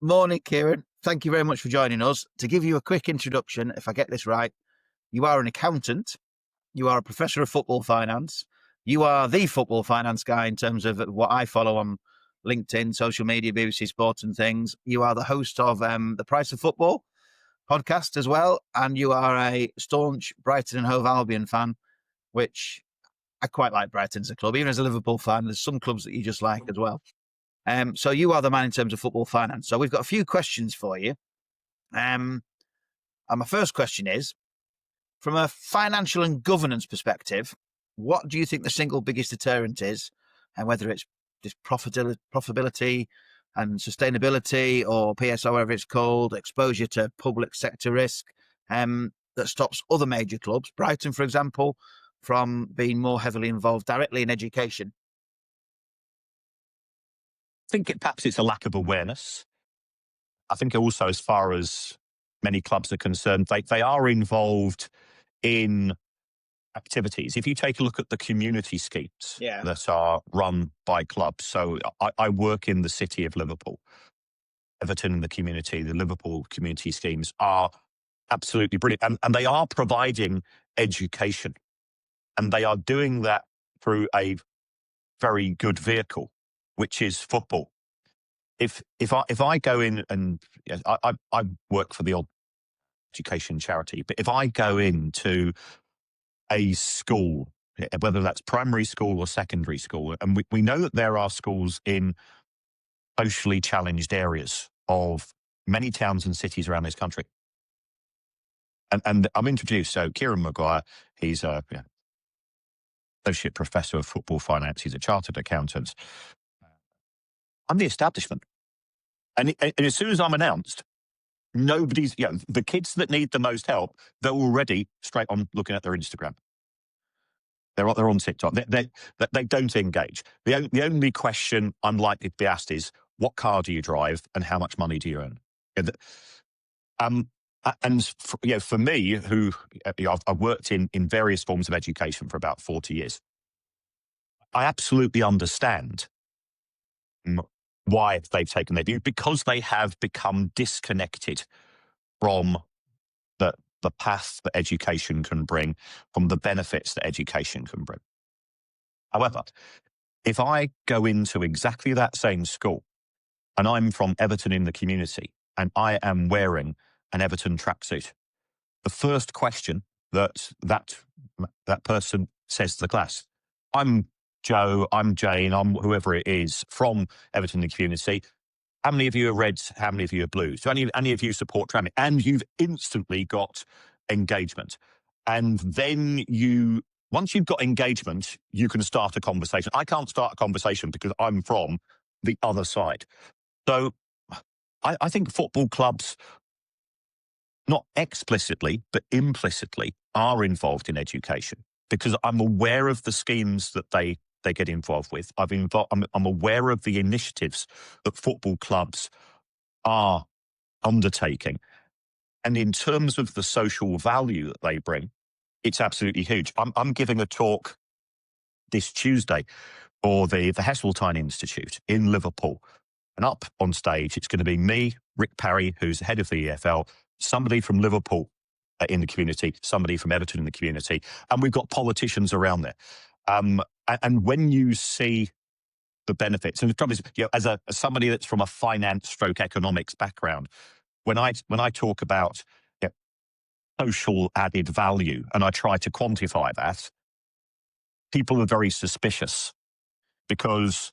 Morning, Kieran. Thank you very much for joining us. To give you a quick introduction, if I get this right, you are an accountant, you are a professor of football finance, you are the football finance guy in terms of what I follow on LinkedIn, social media, BBC Sports and things. You are the host of The Price of Football podcast as well, and you are a staunch Brighton and Hove Albion fan, which I quite like Brighton as a club. Even as a Liverpool fan, there's some clubs that you just like as well. So you are the man in terms of football finance. So we've got a few questions for you. And my first question is, from a financial and governance perspective, what do you think the single biggest deterrent is? And whether it's just profitability and sustainability or PSO, whatever it's called, exposure to public sector risk, that stops other major clubs, Brighton, for example, from being more heavily involved directly in education? I think perhaps it's a lack of awareness. I think also, as far as many clubs are concerned, they are involved in activities. If you take a look at the community schemes that are run by clubs, so I work in the city of Liverpool. Everton in the community, the Liverpool community schemes are absolutely brilliant. And they are providing education. And they are doing that through a very good vehicle, which is football. If I go in and I work for the old education charity, but if I go into a school, whether that's primary school or secondary school, and we know that there are schools in socially challenged areas of many towns and cities around this country. And I'm introduced, so Kieran Maguire, he's a associate professor of football finance, he's a chartered accountant. I'm the establishment. And as soon as I'm announced, nobody's, the kids that need the most help, they're already straight on looking at their Instagram. They're on TikTok. They don't engage. The only question I'm likely to be asked is, what car do you drive and how much money do you earn? For me, who I've worked in various forms of education for about 40 years, I absolutely understand why they've taken their view, because they have become disconnected from the path that education can bring, from the benefits that education can bring. However, if I go into exactly that same school and I'm from Everton in the community and I am wearing an Everton tracksuit, the first question that person says to the class, I'm Joe, I'm Jane, I'm whoever it is from Everton in the community. How many of you are Reds? How many of you are Blues? Do any of you support Tranmere? And you've instantly got engagement. And then once you've got engagement, you can start a conversation. I can't start a conversation because I'm from the other side. So I think football clubs, not explicitly, but implicitly, are involved in education because I'm aware of the schemes that they get involved with. I'm aware of the initiatives that football clubs are undertaking. And in terms of the social value that they bring, it's absolutely huge. I'm giving a talk this Tuesday for the Heseltine Institute in Liverpool. And up on stage, it's going to be me, Rick Parry, who's head of the EFL, somebody from Liverpool in the community, somebody from Everton in the community, and we've got politicians around there. And when you see the benefits, and the trouble is, as somebody that's from a finance/economics background, when I talk about social added value and I try to quantify that, people are very suspicious because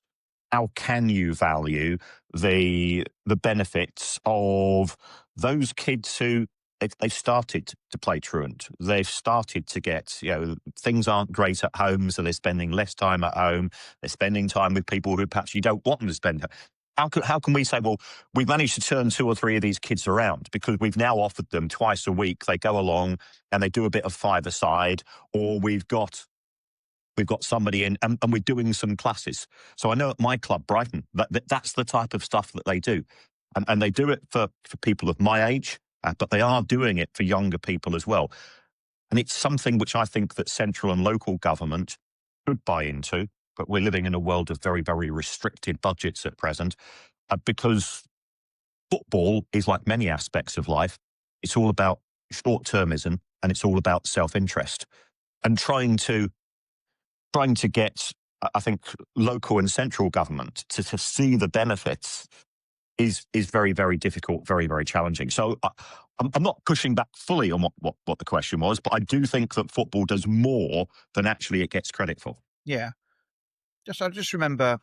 how can you value the benefits of those kids who they've started to play truant? They've started to get, things aren't great at home, so they're spending less time at home. They're spending time with people who perhaps you don't want them to spend. How can we say, well, we've managed to turn 2 or 3 of these kids around because we've now offered them twice a week. They go along and they do a bit of five-a-side, or we've got somebody in and we're doing some classes. So I know at my club, Brighton, that's the type of stuff that they do. And they do it for people of my age, but they are doing it for younger people as well. And it's something which I think that central and local government should buy into, but we're living in a world of very, very restricted budgets at present because football is like many aspects of life. It's all about short-termism and it's all about self-interest and trying to get, I think, local and central government to see the benefits is very, very difficult, very, very challenging. So I'm not pushing back fully on what the question was, but I do think that football does more than actually it gets credit for. Yeah. I just remember,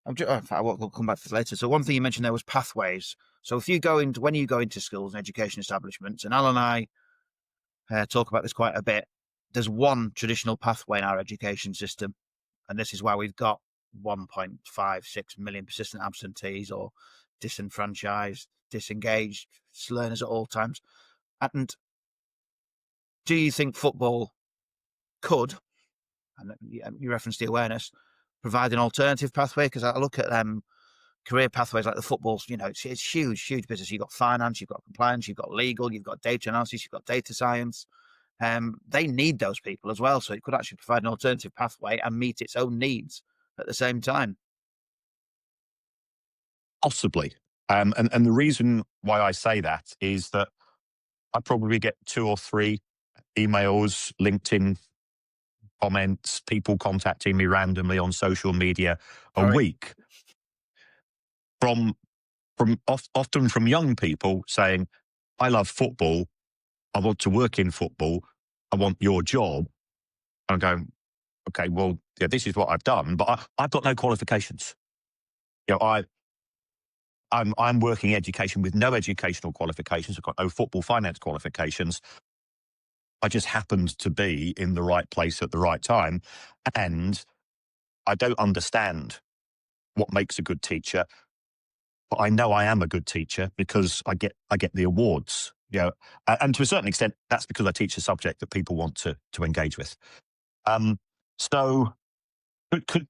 we'll come back to this later. So one thing you mentioned there was pathways. So when you go into schools and education establishments, and Al and I talk about this quite a bit, there's one traditional pathway in our education system. And this is why we've got 1.56 million persistent absentees or disenfranchised, disengaged learners at all times. And do you think football could, and you referenced the awareness, provide an alternative pathway? Because I look at career pathways like the footballs, it's huge business. You've got finance, you've got compliance, you've got legal, you've got data analysis, you've got data science. They need those people as well. So it could actually provide an alternative pathway and meet its own needs at the same time. Possibly. And the reason why I say that is that I probably get 2 or 3 emails, LinkedIn comments, people contacting me randomly on social media a week often from young people saying, I love football. I want to work in football. I want your job. I'm going, okay, well, yeah, this is what I've done, but I've got no qualifications. I'm working education with no educational qualifications. I've got no football finance qualifications. I just happened to be in the right place at the right time. And I don't understand what makes a good teacher, but I know I am a good teacher because I get the awards. And to a certain extent, that's because I teach a subject that people want to engage with. So could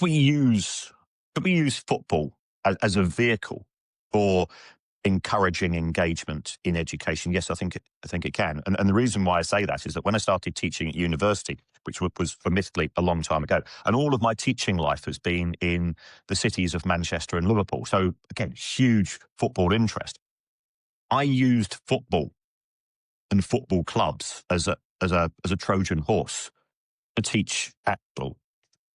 we use football as a vehicle for encouraging engagement in education? Yes, I think it can. And the reason why I say that is that when I started teaching at university, which was admittedly a long time ago, and all of my teaching life has been in the cities of Manchester and Liverpool. So again, huge football interest. I used football and football clubs as a Trojan horse to teach actual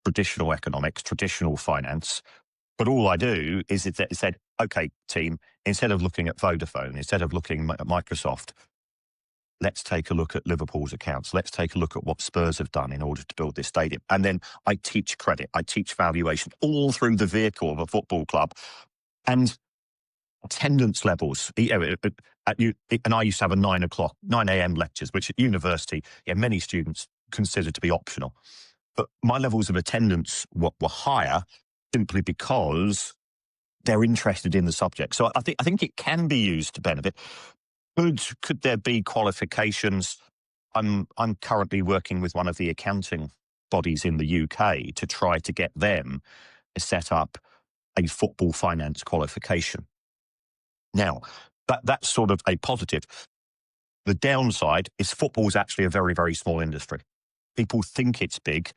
traditional economics, traditional finance. But all I do is it said, okay, team, instead of looking at Vodafone, instead of looking at Microsoft, let's take a look at Liverpool's accounts. Let's take a look at what Spurs have done in order to build this stadium. And then I teach credit, I teach valuation, all through the vehicle of a football club. And attendance levels, and I used to have 9 a.m. lectures, which at university, many students consider to be optional. But my levels of attendance were higher simply because they're interested in the subject. So I think it can be used to benefit. Could there be qualifications? I'm currently working with one of the accounting bodies in the UK to try to get them to set up a football finance qualification. Now, that's sort of a positive. The downside is football is actually a very, very small industry. People think it's big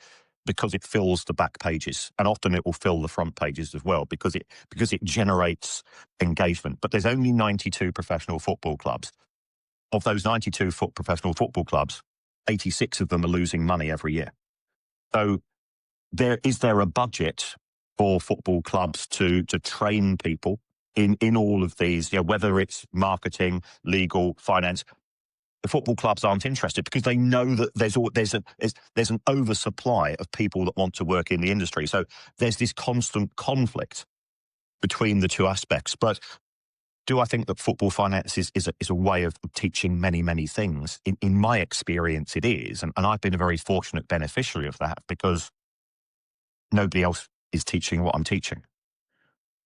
because it fills the back pages, and often it will fill the front pages as well because it generates engagement. But there's only 92 professional football clubs. Of those 92 professional football clubs, 86 of them are losing money every year. So is there a budget for football clubs to train people in all of these, whether it's marketing, legal, finance? The football clubs aren't interested because they know that there's an oversupply of people that want to work in the industry. So there's this constant conflict between the two aspects. But do I think that football finance is a way of teaching many, many things? In my experience, it is. And I've been a very fortunate beneficiary of that because nobody else is teaching what I'm teaching.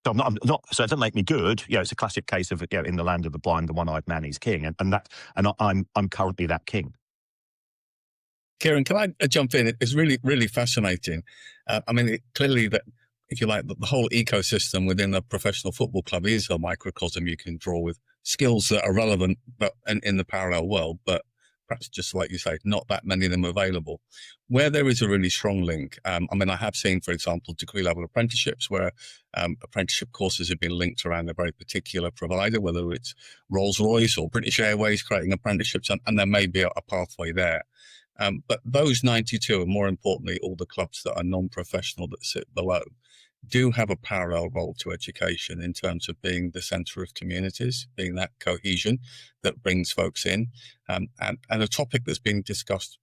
So I'm not. So it doesn't make me good. It's a classic case of in the land of the blind, the one-eyed man is king, and I'm currently that king. Kieran, can I jump in? It's really, really fascinating. Clearly that, if you like, the whole ecosystem within a professional football club is a microcosm you can draw with skills that are relevant, but in the parallel world, but perhaps just like you say, not that many of them available. Where there is a really strong link, I mean, I have seen, for example, degree level apprenticeships where apprenticeship courses have been linked around a very particular provider, whether it's Rolls-Royce or British Airways creating apprenticeships, and there may be a pathway there. But those 92, and more importantly, all the clubs that are non-professional that sit below, do have a parallel role to education in terms of being the centre of communities, being that cohesion that brings folks in. And a topic that's been discussed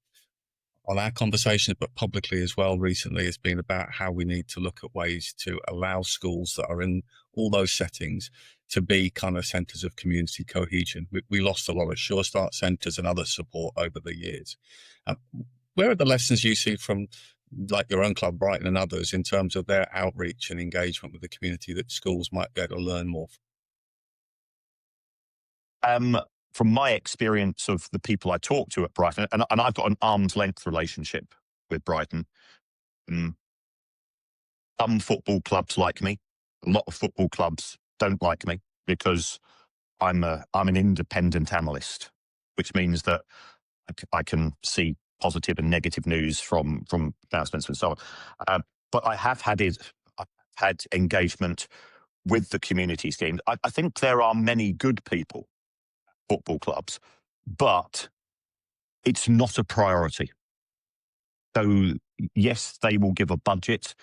on our conversations, but publicly as well recently, has been about how we need to look at ways to allow schools that are in all those settings to be kind of centres of community cohesion. We lost a lot of Sure Start centres and other support over the years. Where are the lessons you see from like your own club, Brighton, and others in terms of their outreach and engagement with the community that schools might be able to learn more from? From my experience of the people I talk to at Brighton, and I've got an arm's length relationship with Brighton. Some football clubs like me. A lot of football clubs don't like me because I'm an independent analyst, which means that I can see positive and negative news from announcements and so on. But I've had engagement with the community scheme. I think there are many good people at football clubs, but it's not a priority. So yes, they will give a budget.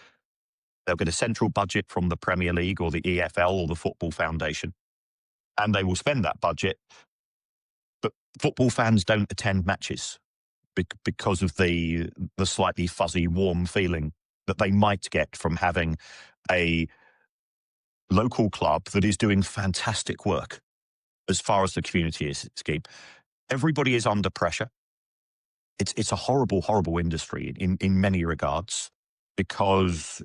They'll get a central budget from the Premier League or the EFL or the Football Foundation, and they will spend that budget. But football fans don't attend matches because of the slightly fuzzy, warm feeling that they might get from having a local club that is doing fantastic work as far as the community scheme. Everybody is under pressure. It's a horrible, horrible industry in many regards, because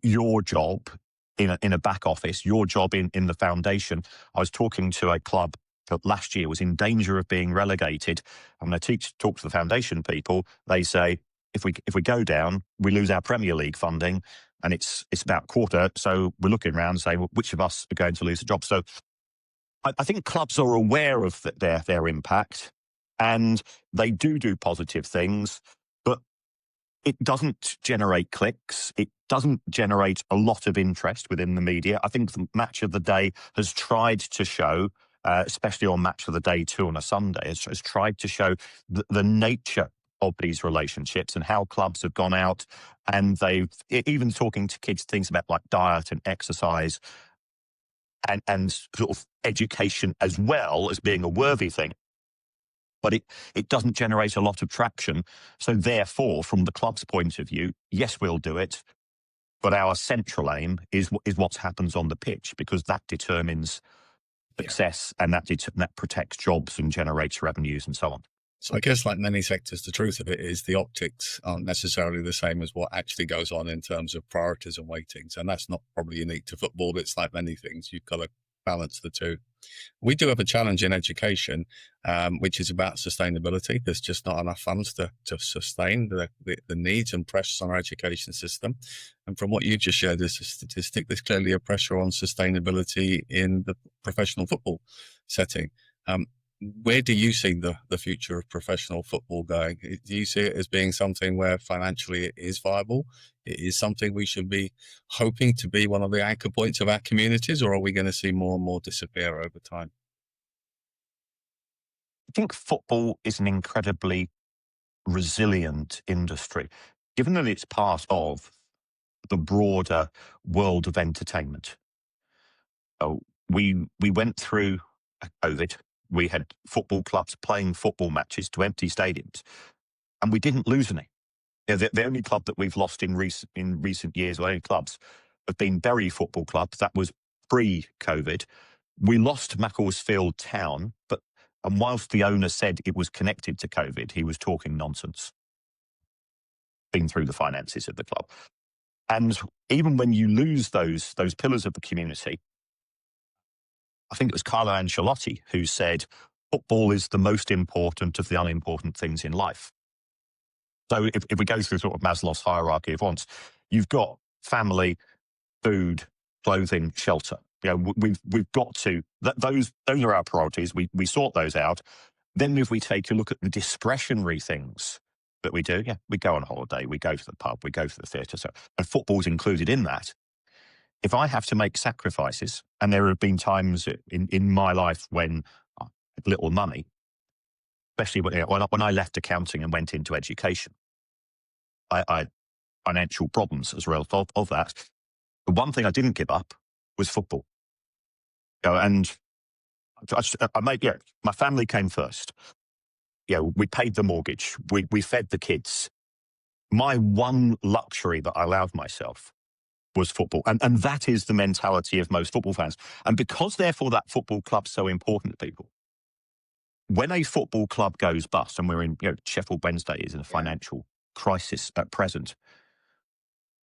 your job in a back office, your job in the foundation. I was talking to a club that last year was in danger of being relegated. And when I talk to the foundation people, they say, if we go down, we lose our Premier League funding, and it's about quarter. So we're looking around and saying, well, which of us are going to lose a job? So I think clubs are aware of their impact, and they do positive things, but it doesn't generate clicks. It doesn't generate a lot of interest within the media. I think the Match of the Day has tried to show, especially on Match of the Day 2 on a Sunday, has tried to show the nature of these relationships and how clubs have gone out and they've even talking to kids things about like diet and exercise and sort of education as well as being a worthy thing. But it doesn't generate a lot of traction. So therefore, from the club's point of view, yes, we'll do it. But our central aim is what happens on the pitch, because that determines success and that protects jobs and generates revenues and so on. So I guess like many sectors, the truth of it is the optics aren't necessarily the same as what actually goes on in terms of priorities and weightings. And that's not probably unique to football. It's like many things. You've got to balance the two. We do have a challenge in education, which is about sustainability. There's just not enough funds to sustain the needs and pressures on our education system. And from what you just shared as a statistic, there's clearly a pressure on sustainability in the professional football setting. Where do you see the future of professional football going? Do you see it as being something where financially it is viable? It is something we should be hoping to be one of the anchor points of our communities, or are we going to see more and more disappear over time? I think football is an incredibly resilient industry, given that it's part of the broader world of entertainment. We went through COVID. We had football clubs playing football matches to empty stadiums, and we didn't lose any. You know, the only club that we've lost in recent years, or any clubs, have been Bury Football Club. That was pre-COVID. We lost Macclesfield Town, and whilst the owner said it was connected to COVID, he was talking nonsense. Been through the finances of the club, and even when you lose those pillars of the community, I think it was Carlo Ancelotti who said, football is the most important of the unimportant things in life. So if we go through sort of Maslow's hierarchy of wants, you've got family, food, clothing, shelter. You know, we've got to, those are our priorities. We sort those out. Then if we take a look at the discretionary things that we do, we go on holiday, we go to the pub, we go to the theatre, and football's included in that. If I have to make sacrifices, and there have been times in my life when I had little money, especially when I left accounting and went into education, I had financial problems as a result of that. The one thing I didn't give up was football. And my family came first. We paid the mortgage. We fed the kids. My one luxury that I allowed myself was football. And that is the mentality of most football fans. And because, therefore, that football club's so important to people, when a football club goes bust, and we're in, Sheffield Wednesday is in a financial crisis at present,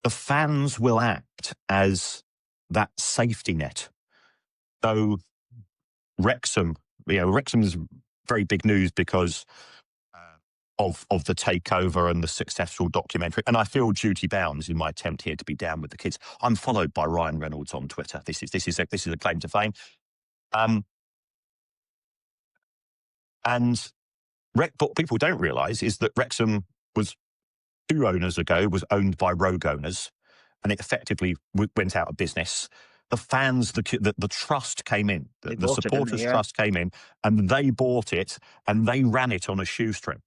the fans will act as that safety net. So Wrexham is very big news because of the takeover and the successful documentary. And I feel duty bound in my attempt here to be down with the kids. I'm followed by Ryan Reynolds on Twitter. This is a claim to fame. And what people don't realise is that Wrexham was 2 owners ago, was owned by rogue owners, and it effectively went out of business. The fans, the trust came in, the supporters' trust came in, and they bought it, and they ran it on a shoestring.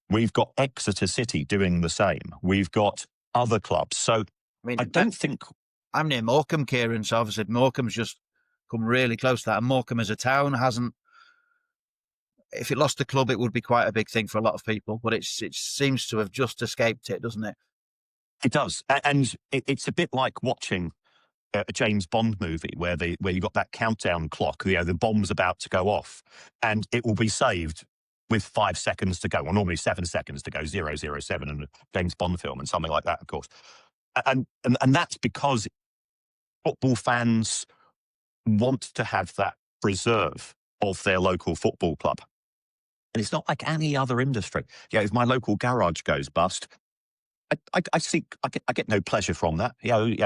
We've got Exeter City doing the same. We've got other clubs. So I don't think... I'm near Morecambe, Kieran, so obviously Morecambe's just come really close to that. And Morecambe as a town hasn't... If it lost the club, it would be quite a big thing for a lot of people, but it seems to have just escaped it, doesn't it? It does. And it's a bit like watching a James Bond movie where you got that countdown clock, the bomb's about to go off, and it will be saved with 5 seconds to go, or normally 7 seconds to go, 007 in a James Bond film and something like that, of course. And that's because football fans want to have that preserve of their local football club. And it's not like any other industry. If my local garage goes bust, I get no pleasure from that.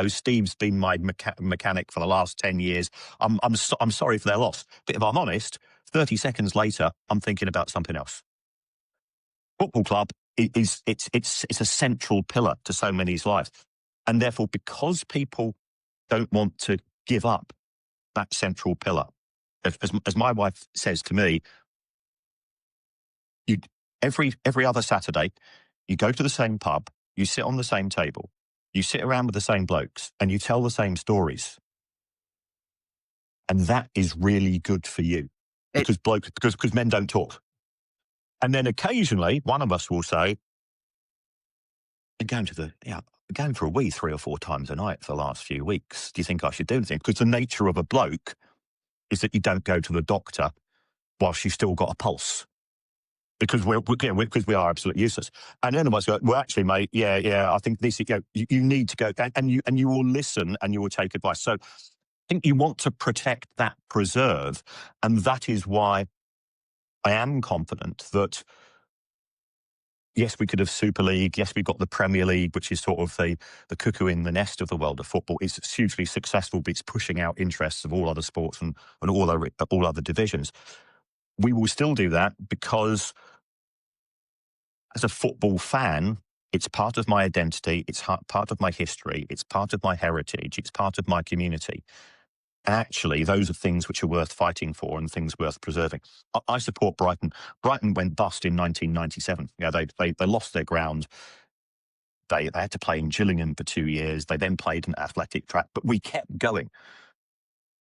Steve's been my mechanic for the last 10 years. I'm sorry for their loss. But if I'm honest, 30 seconds later, I'm thinking about something else. Football club it's a central pillar to so many's lives, and therefore, because people don't want to give up that central pillar, as my wife says to me, every other Saturday, you go to the same pub. You sit on the same table, you sit around with the same blokes, and you tell the same stories. And that is really good for you because men don't talk. And then occasionally one of us will say, I'm going for a wee 3 or 4 times a night for the last few weeks. Do you think I should do anything? Because the nature of a bloke is that you don't go to the doctor whilst you've still got a pulse. Because we are absolutely useless. And then I go, well, actually, mate, I think this, you need to go, and you will listen and you will take advice. So I think you want to protect that preserve, and that is why I am confident that, yes, we could have Super League, yes, we've got the Premier League, which is sort of the cuckoo in the nest of the world of football. It's hugely successful, but it's pushing out interests of all other sports and all other divisions. We will still do that because, as a football fan, it's part of my identity, it's part of my history, it's part of my heritage, it's part of my community. And actually, those are things which are worth fighting for and things worth preserving. I support Brighton. Brighton went bust in 1997. They lost their ground. They had to play in Gillingham for 2 years. They then played an athletic track, but we kept going.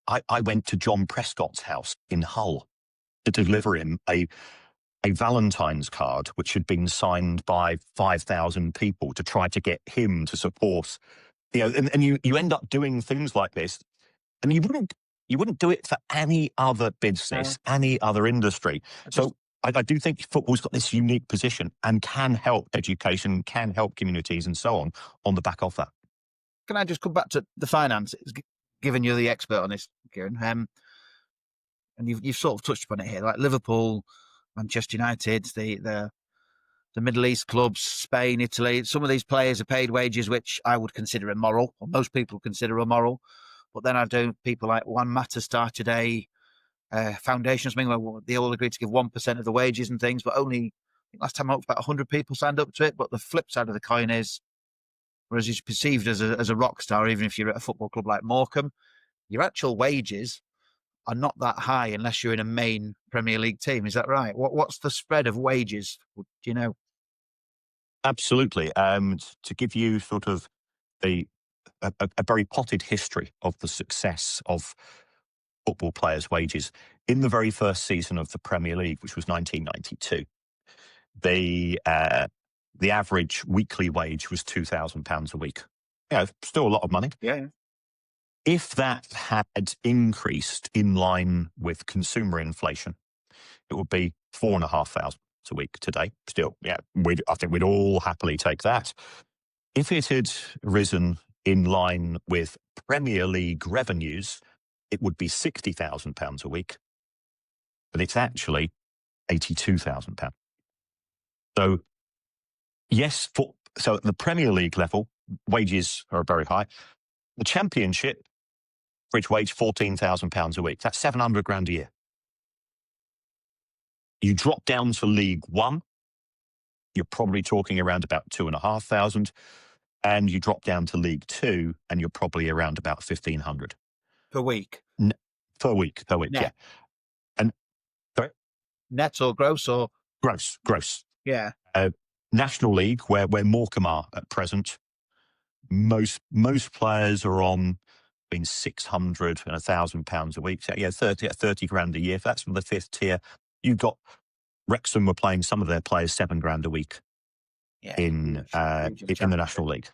I went to John Prescott's house in Hull to deliver him a Valentine's card, which had been signed by 5,000 people to try to get him to support, and you end up doing things like this, and you wouldn't do it for any other business, any other industry. So I do think football's got this unique position and can help education, can help communities and so on the back of that. Can I just come back to the finances, given you're the expert on this, Kieran? And you've sort of touched upon it here, like Liverpool, Manchester United, the Middle East clubs, Spain, Italy. Some of these players are paid wages which I would consider immoral, or most people consider immoral. But then I do people like Juan Mata today, foundations, where they all agreed to give 1% of the wages and things, but only, I think last time I looked, about 100 people signed up to it. But the flip side of the coin is, whereas you're perceived as a rock star, even if you're at a football club like Morecambe, your actual wages are not that high unless you're in a main Premier League team. Is that right? What's the spread of wages? Do you know? Absolutely. To give you sort of a very potted history of the success of football players' wages, in the very first season of the Premier League, which was 1992, the average weekly wage was £2,000 a week. Yeah, still a lot of money. Yeah. If that had increased in line with consumer inflation, it would be £4,500 a week today. Still, yeah, I think we'd all happily take that. If it had risen in line with Premier League revenues, it would be £60,000 a week, but it's actually £82,000. So, yes, so at the Premier League level, wages are very high. The Championship, average wage £14,000 a week. That's 700 grand a year. You drop down to League One, you're probably talking around about 2,500, and you drop down to League Two, and you're probably around about 1,500 Per week. Per week, Net. yeah. And sorry, net or gross or gross. Yeah. National League, where Morecambe are at present, most players are on between 600 and £1,000 a week. So yeah, 30 grand a year. If that's from the fifth tier, you've got Wrexham were playing some of their players £7,000 a week in the National League.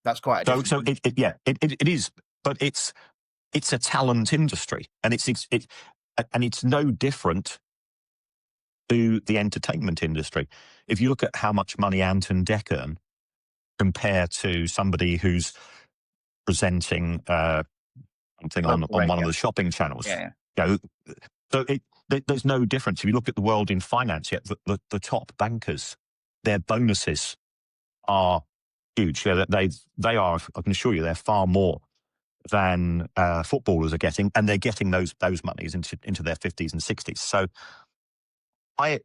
That's quite a difference. So it is, but it's a talent industry, and it's no different to the entertainment industry. If you look at how much money Ant and Dec earn compared to somebody who's presenting something on one of the shopping channels, so there's no difference. If you look at the world in finance, yet the top bankers, their bonuses are huge. Yeah, they are. I can assure you, they're far more than footballers are getting, and they're getting those monies into their 50s and 60s. So I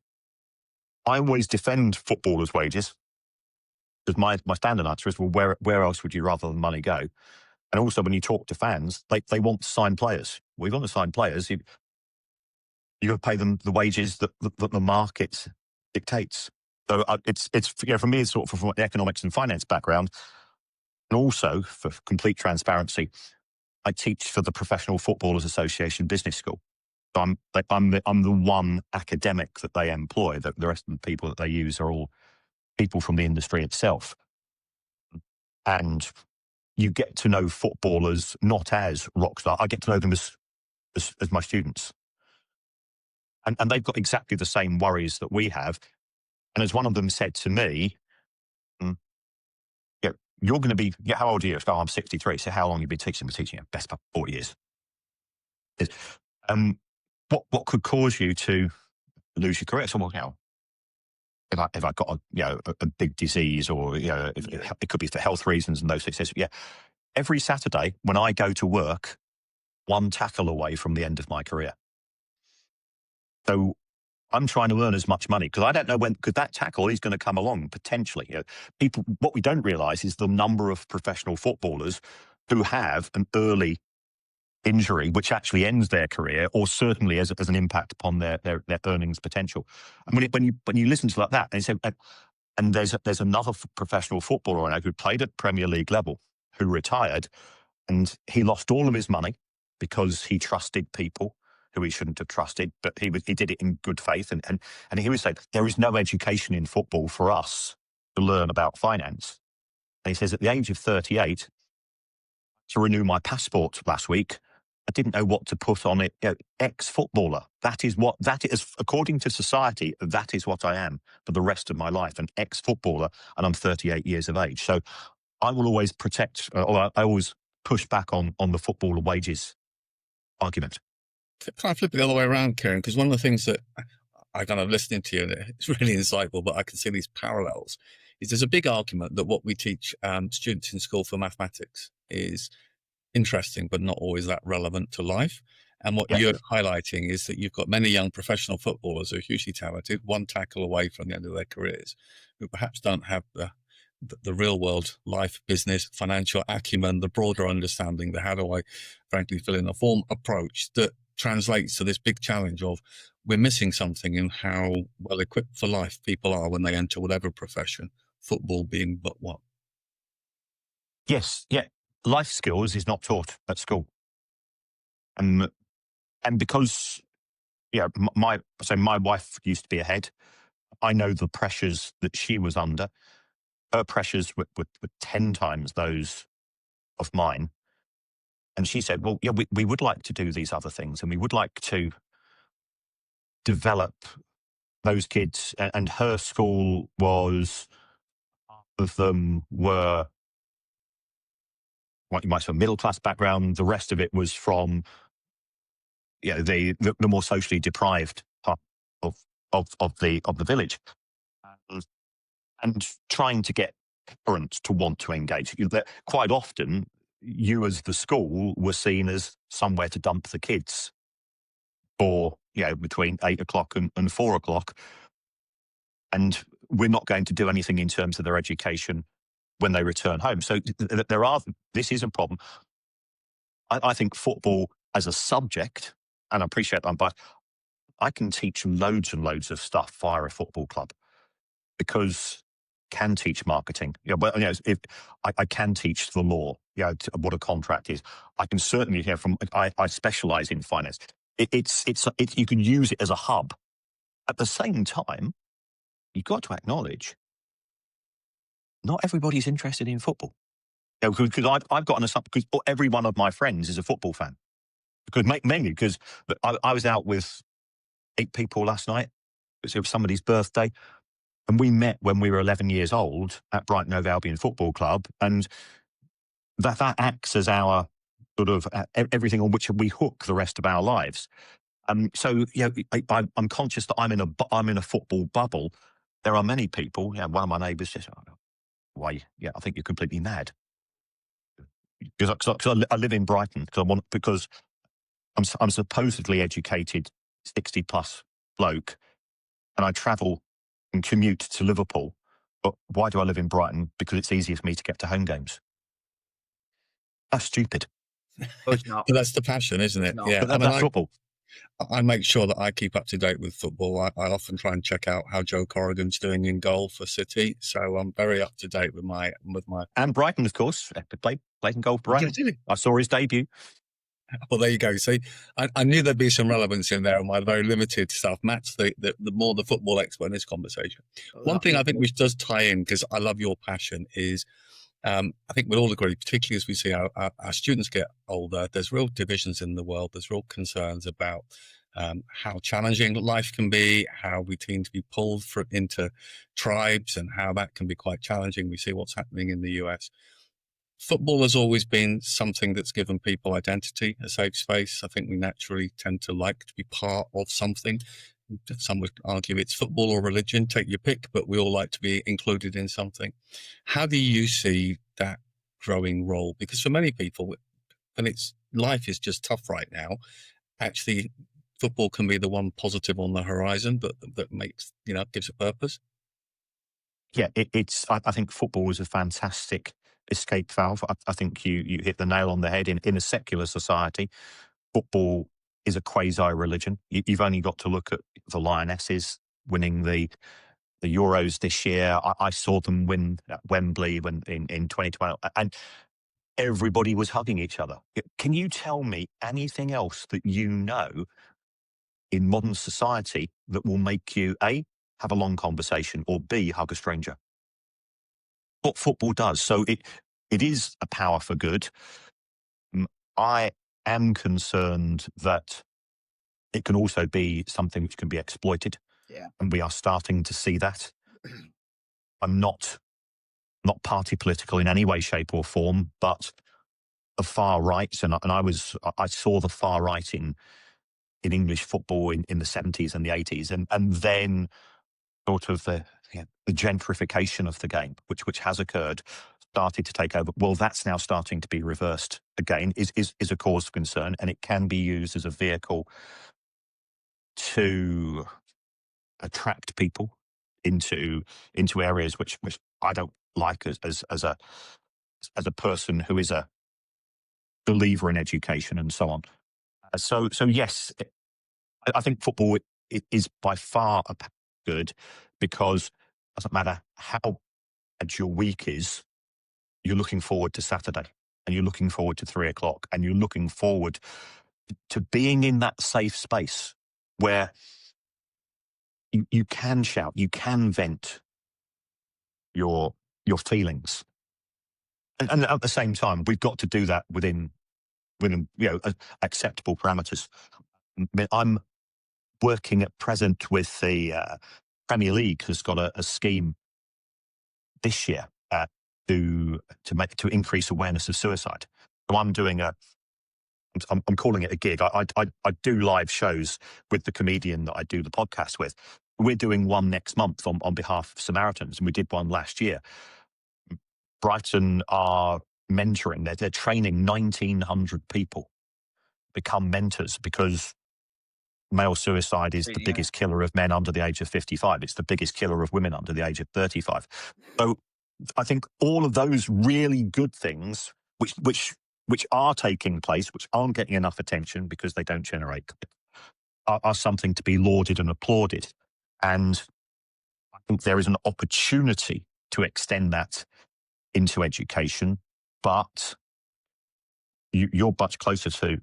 always defend footballers' wages, because my standard answer is, well, where else would you rather the money go? And also, when you talk to fans, they want to sign players. We want to sign players. You got to pay them the wages that the market dictates. So it's for me, it's sort of from an economics and finance background, and also for complete transparency, I teach for the Professional Footballers Association Business School. So I'm the one academic that they employ. The rest of the people that they use are all people from the industry itself. And you get to know footballers not as rock stars. I get to know them as my students. And they've got exactly the same worries that we have. And as one of them said to me, you're going to be, how old are you? Oh, I'm 63. So how long have you been teaching? We're teaching best part 40 years. What could cause you to lose your career? So, well, if I got a big disease, or it could be for health reasons and those things. Yeah, every Saturday when I go to work, one tackle away from the end of my career. So I'm trying to earn as much money, because I don't know when, because that tackle is going to come along potentially. People, what we don't realise is the number of professional footballers who have an early injury which actually ends their career, or certainly has an impact upon their earnings potential. And when you listen to that, and say, and there's another professional footballer I know who played at Premier League level, who retired, and he lost all of his money because he trusted people who he shouldn't have trusted, but he did it in good faith. And he was saying, there is no education in football for us to learn about finance. And he says, at the age of 38, to renew my passport last week, I didn't know what to put on it. Ex-footballer. That is, according to society, that is what I am for the rest of my life, an ex-footballer, and I'm 38 years of age. So I will always protect, or I always push back on the footballer wages argument. Can I flip it the other way around, Kieran? Because one of the things that I kind of listening to you, and it's really insightful, but I can see these parallels, is there's a big argument that what we teach students in school for mathematics is interesting, but not always that relevant to life. And what Yes. you're highlighting is that you've got many young professional footballers who are hugely talented, one tackle away from the end of their careers, who perhaps don't have the real world life, business, financial acumen, the broader understanding, the how do I frankly fill in a form approach that translates to this big challenge of we're missing something in how well equipped for life people are when they enter whatever profession, football being but one. Yes. Yeah. Life skills is not taught at school. And because, my wife used to be a head. I know the pressures that she was under. Her pressures were 10 times those of mine. And she said, well, yeah, we would like to do these other things and we would like to develop those kids. And her school was, half of them were what you might say middle class background. The rest of it was from the more socially deprived part of the village. And trying to get parents to want to engage. Quite often, you as the school were seen as somewhere to dump the kids for between 8 o'clock and 4 o'clock, and we're not going to do anything in terms of their education when they return home. So this is a problem. I think football as a subject, and I appreciate that, but I can teach loads and loads of stuff via a football club because can teach marketing. If I can teach the law, what a contract is. I can certainly hear from. I specialize in finance. It's you can use it as a hub. At the same time, you've got to acknowledge not everybody's interested in football. Because I've got an assumption because every one of my friends is a football fan. Because mainly because I was out with 8 people last night. It was somebody's birthday. And we met when we were 11 years old at Brighton Hove Albion Football Club. And that acts as our sort of everything on which we hook the rest of our lives. So I'm conscious that I'm in a football bubble. There are many people. One of my neighbours says, "Why? Yeah, I think you're completely mad." Because I live in Brighton because I'm supposedly educated 60 plus bloke, and I travel and commute to Liverpool. But why do I live in Brighton? Because it's easier for me to get to home games. That's stupid. Oh, it's not. But that's the passion, isn't it? No. Yeah. But that's football. I make sure that I keep up to date with football. I often try and check out how Joe Corrigan's doing in goal for City. So I'm very up to date with my. And Brighton, of course, played in goal for Brighton. I saw his debut. Well, there you go. See, I knew there'd be some relevance in there on my very limited stuff. Matt's the more the football expert in this conversation. One thing I think which does tie in, because I love your passion, is I think we'll all agree, particularly as we see our students get older, there's real divisions in the world. There's real concerns about how challenging life can be, how we tend to be pulled into tribes, and how that can be quite challenging. We see what's happening in the US. Football has always been something that's given people identity, a safe space. I think we naturally tend to like to be part of something. Some would argue it's football or religion, take your pick, but we all like to be included in something. How do you see that growing role? Because for many people, and life is just tough right now, actually football can be the one positive on the horizon, but that makes, gives a purpose. Yeah, I think football is a fantastic escape valve. I think you hit the nail on the head. In a secular society, football is a quasi-religion. You've only got to look at the Lionesses winning the Euros this year. I saw them win at Wembley in 2012, and everybody was hugging each other. Can you tell me anything else that you know in modern society that will make you A, have a long conversation, or B, hug a stranger? What football does. So it is a power for good. I am concerned that it can also be something which can be exploited. Yeah. And we are starting to see that. I'm not party political in any way, shape or form, but the far right, and I saw the far right in English football in the 70s and the 80s, and then sort of the gentrification of the game, which has occurred. started to take over. Well, that's now starting to be reversed again, is a cause for concern, and it can be used as a vehicle to attract people into areas which I don't like as a person who is a believer in education and so on. So yes, I think football is by far a good, because it doesn't matter how bad your week is, you're looking forward to Saturday, and you're looking forward to 3:00, and you're looking forward to being in that safe space where you can shout, you can vent your feelings, and at the same time, we've got to do that within acceptable parameters. I mean, I'm working at present with the Premier League has got a scheme this year to increase awareness of suicide. So I'm doing I'm calling it a gig. I do live shows with the comedian that I do the podcast with. We're doing one next month on behalf of Samaritans, and we did one last year. Brighton are mentoring. They're training 1,900 people become mentors, because male suicide is the biggest killer of men under the age of 55. It's the biggest killer of women under the age of 35. So I think all of those really good things, which are taking place, which aren't getting enough attention because they don't generate, are something to be lauded and applauded. And I think there is an opportunity to extend that into education, but you're much closer to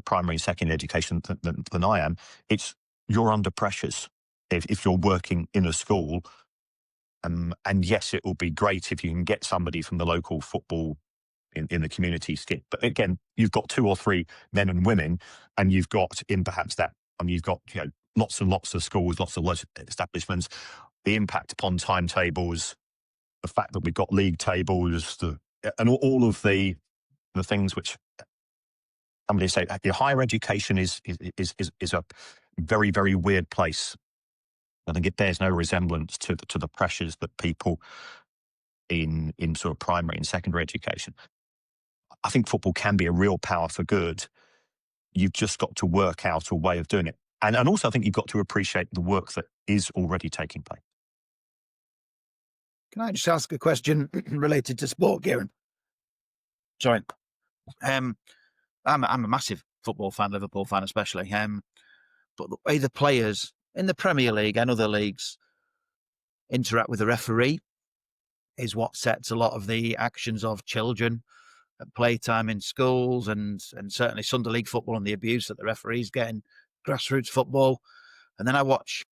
primary and secondary education than I am. You're under pressures if you're working in a school. And yes, it will be great if you can get somebody from the local football in the community skip. But again, you've got 2 or 3 men and women, and you've got you've got lots and lots of schools, lots of establishments. The impact upon timetables, the fact that we've got league tables, and all of the things which somebody say higher education is a very, very weird place. I think it bears no resemblance to the pressures that people in sort of primary and secondary education. I think football can be a real power for good. You've just got to work out a way of doing it. And also I think you've got to appreciate the work that is already taking place. Can I just ask a question related to sport, Kieran? Sorry. I'm a massive football fan, Liverpool fan especially. But the way the players in the Premier League and other leagues interact with the referee is what sets a lot of the actions of children at playtime in schools, and certainly Sunday League football, and the abuse that the referees get in grassroots football. And then I watch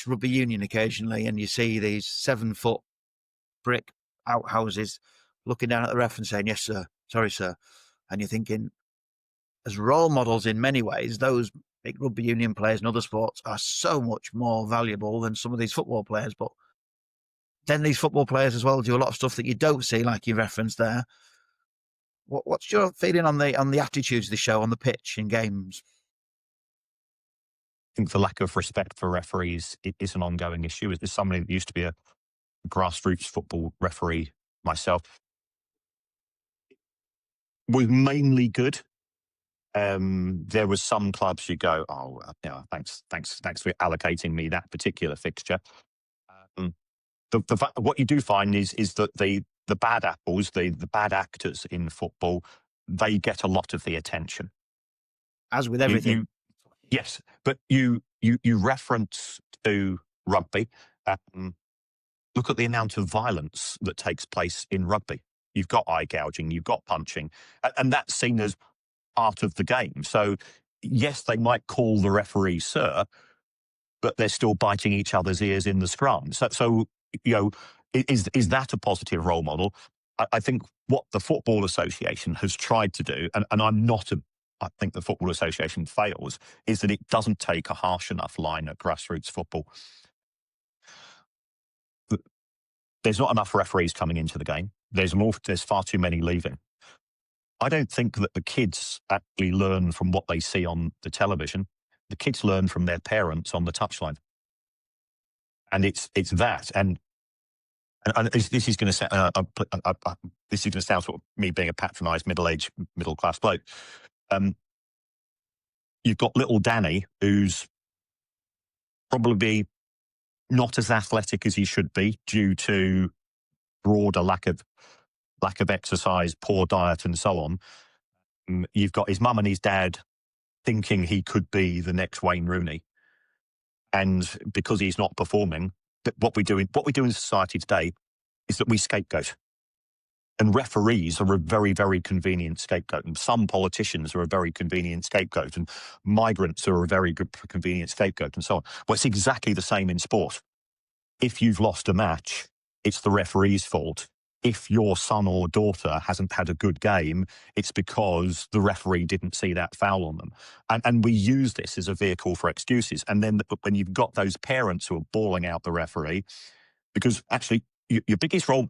rugby union occasionally, and you see these 7-foot brick outhouses looking down at the ref and saying, "Yes, sir. Sorry, sir." And you're thinking, as role models in many ways, those big rugby union players and other sports are so much more valuable than some of these football players. But then these football players as well do a lot of stuff that you don't see, like you referenced there. What's your feeling on the attitudes they show on the pitch in games? I think the lack of respect for referees is an ongoing issue. As somebody that used to be a grassroots football referee myself, was mainly good. There was some clubs you go, "Oh, thanks for allocating me that particular fixture." What you do find is that the bad apples, the bad actors in football, they get a lot of the attention. As with everything. Yes, but you reference to rugby. Look at the amount of violence that takes place in rugby. You've got eye gouging, you've got punching, and that's seen as part of the game. So yes, they might call the referee sir, but they're still biting each other's ears in the scrum. So is that a positive role model? I think what the Football Association has tried to do, and I think the Football Association fails, is that it doesn't take a harsh enough line at grassroots football. There's not enough referees coming into the game. There's far too many leaving. I don't think that the kids actually learn from what they see on the television. The kids learn from their parents on the touchline. And it's that. And and this is going to sound, this is going to sound sort of me being a patronised middle class bloke. You've got little Danny, who's probably not as athletic as he should be due to broader lack of exercise, poor diet, and so on. You've got his mum and his dad thinking he could be the next Wayne Rooney, and because he's not performing, what we do in society today is that we scapegoat. And referees are a very, very convenient scapegoat. And some politicians are a very convenient scapegoat. And migrants are a very good, convenient scapegoat, and so on. Well, it's exactly the same in sport. If you've lost a match, it's the referee's fault. If your son or daughter hasn't had a good game, it's because the referee didn't see that foul on them. And we use this as a vehicle for excuses. And then when you've got those parents who are bawling out the referee, because actually, your biggest role,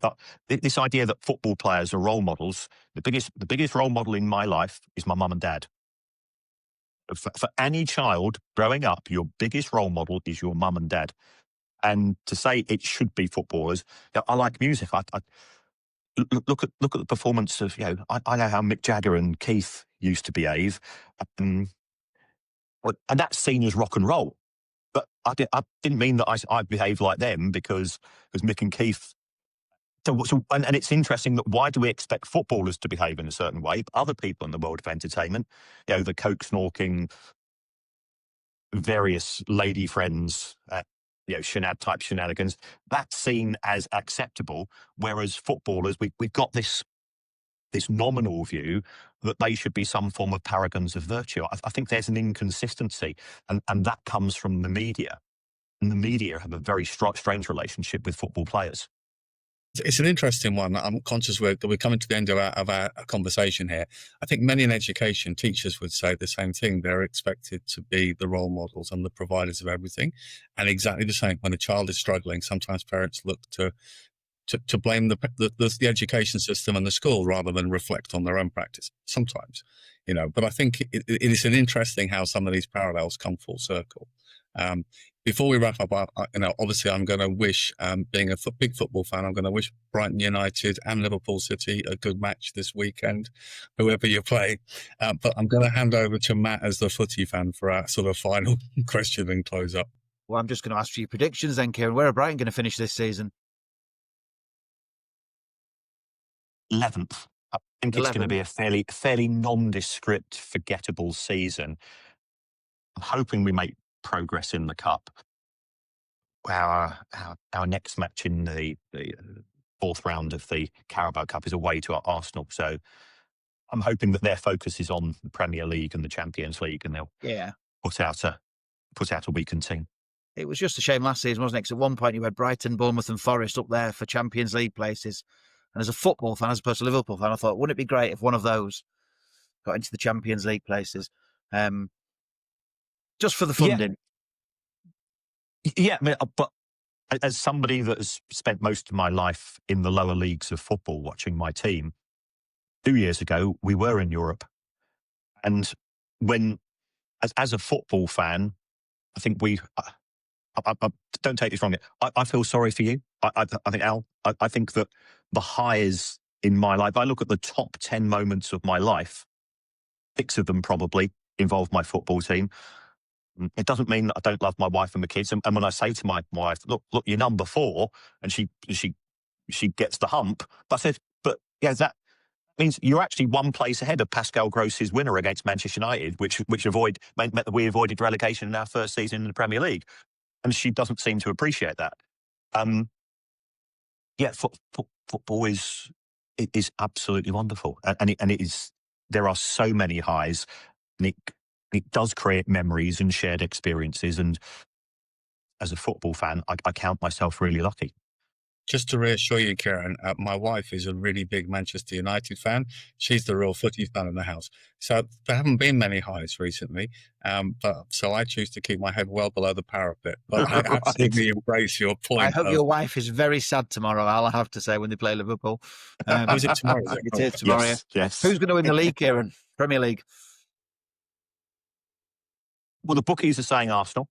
this idea that football players are role models, the biggest role model in my life is my mum and dad. For any child growing up, your biggest role model is your mum and dad. And to say it should be footballers, I like music. I look at the performance of, I know how Mick Jagger and Keith used to behave, and that's seen as rock and roll. But I didn't mean that I behaved like them because Mick and Keith. And it's interesting that why do we expect footballers to behave in a certain way, but other people in the world of entertainment, the coke snorking, various lady friends, type shenanigans, that's seen as acceptable. Whereas footballers, we've got this nominal view that they should be some form of paragons of virtue. I think there's an inconsistency, and that comes from the media. And the media have a very strange relationship with football players. It's an interesting one. I'm conscious we're coming to the end of our conversation here. I think many in education, teachers would say the same thing. They're expected to be the role models and the providers of everything. And exactly the same. When a child is struggling, sometimes parents look to blame the education system and the school rather than reflect on their own practice. Sometimes, but I think it is an interesting how some of these parallels come full circle. Before we wrap up, obviously I'm going to wish, being a big football fan, I'm going to wish Brighton United and Liverpool City a good match this weekend, whoever you play. But I'm going to hand over to Matt as the footy fan for our sort of final question and close up. Well, I'm just going to ask for your predictions then, Kieran. Where are Brighton going to finish this season? 11th. I think it's going to be a fairly nondescript, forgettable season. I'm hoping we make progress in the cup. Our next match in the fourth round of the Carabao Cup is away to Arsenal. So I'm hoping that their focus is on the Premier League and the Champions League, and they'll put out a weakened team. It was just a shame last season, wasn't it? Because at one point you had Brighton, Bournemouth and Forest up there for Champions League places. And as a football fan, as opposed to a Liverpool fan, I thought, wouldn't it be great if one of those got into the Champions League places? Just for the funding. Yeah, but as somebody that has spent most of my life in the lower leagues of football watching my team, 2 years ago, we were in Europe. And as a football fan, I think I don't take this wrongly. I feel sorry for you. I think, Al, I think that the highs in my life, I look at the top 10 moments of my life, 6 of them probably involve my football team. It doesn't mean that I don't love my wife and my kids. And when I say to my wife, look, you're number 4, and she gets the hump. But I said, that means you're actually one place ahead of Pascal Gross's winner against Manchester United, which meant that we avoided relegation in our first season in the Premier League. And she doesn't seem to appreciate that. Football is absolutely wonderful, and it is. There are so many highs, and it does create memories and shared experiences. And as a football fan, I count myself really lucky. Just to reassure you, Kieran, my wife is a really big Manchester United fan. She's the real footy fan in the house. So there haven't been many highs recently. So I choose to keep my head well below the parapet. But I absolutely embrace your point. I hope your wife is very sad tomorrow, Al, I have to say, when they play Liverpool. Is it tomorrow? It is tomorrow. Yes. Who's going to win the league, Kieran? Premier League? Well, the bookies are saying Arsenal.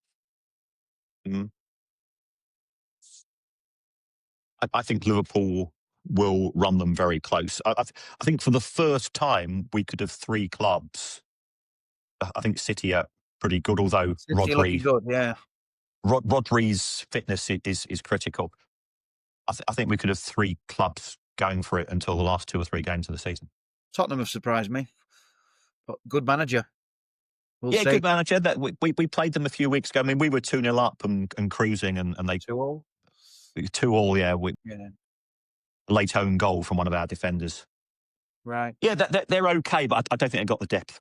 I think Liverpool will run them very close. I think for the first time we could have 3 clubs. I think City are pretty good, although City looking good, yeah. Rodri's fitness is critical. I think we could have 3 clubs going for it until the last 2 or 3 games of the season. Tottenham have surprised me, but good manager. We'll see. Good manager. That we played them a few weeks ago. I mean, we were 2-0 up and cruising, and they 2-2. 2-2. Yeah, Yeah. late own goal from one of our defenders. Right. Yeah, they're okay, but I don't think they got the depth.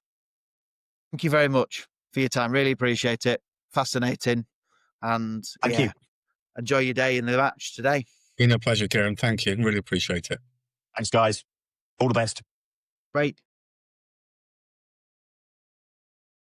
Thank you very much for your time. Really appreciate it. Fascinating. And Thank you. Enjoy your day in the match today. Been a pleasure, Kieran. Thank you. Really appreciate it. Thanks, guys. All the best. Great.